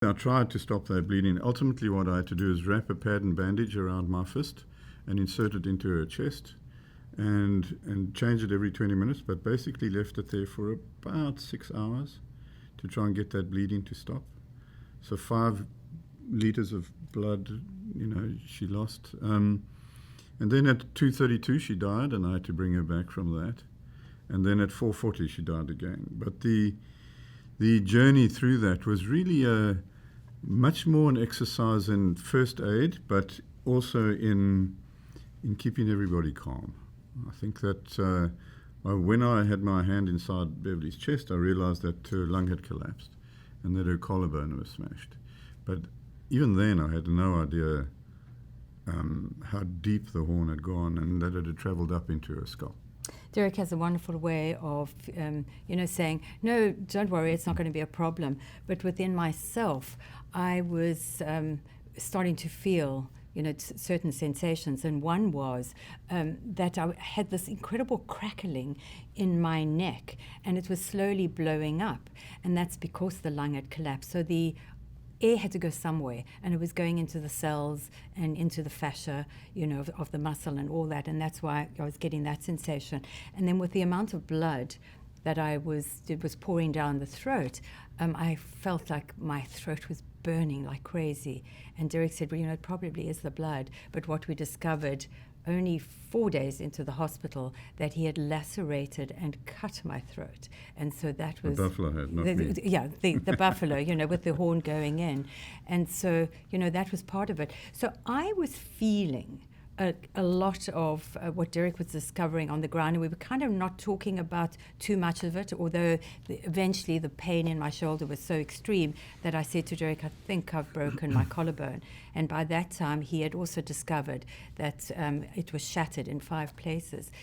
I tried to stop that bleeding. Ultimately, what I had to do is wrap a pad and bandage around my fist and insert it into her chest and change it every 20 minutes, but basically left it there for about 6 hours to try and get that bleeding to stop. So 5 liters of blood, she lost. And then at 2:32 she died, and I had to bring her back from that. And then at 4:40 she died again. But the journey through that was really much more an exercise in first aid, but also in keeping everybody calm. I think that when I had my hand inside Beverly's chest, I realized that her lung had collapsed and that her collarbone was smashed. But even then, I had no idea how deep the horn had gone and that it had traveled up into her skull. Dereck has a wonderful way of, saying, no, don't worry, it's not going to be a problem. But within myself, I was starting to feel, certain sensations. And one was that I had this incredible crackling in my neck, and it was slowly blowing up. And that's because the lung had collapsed. So the air had to go somewhere, and it was going into the cells and into the fascia, of the muscle and all that, and that's why I was getting that sensation. And then with the amount of blood that it was pouring down the throat, I felt like my throat was burning like crazy. And Dereck said, well, it probably is the blood. But what we discovered only 4 days into the hospital, that he had lacerated and cut my throat. And so that was... The buffalo had, not me. Yeah, the buffalo, with the horn going in. And so, that was part of it. So I was feeling a lot of what Dereck was discovering on the ground, and we were kind of not talking about too much of it, although eventually the pain in my shoulder was so extreme that I said to Dereck, I think I've broken my collarbone. And by that time, he had also discovered that it was shattered in 5 places.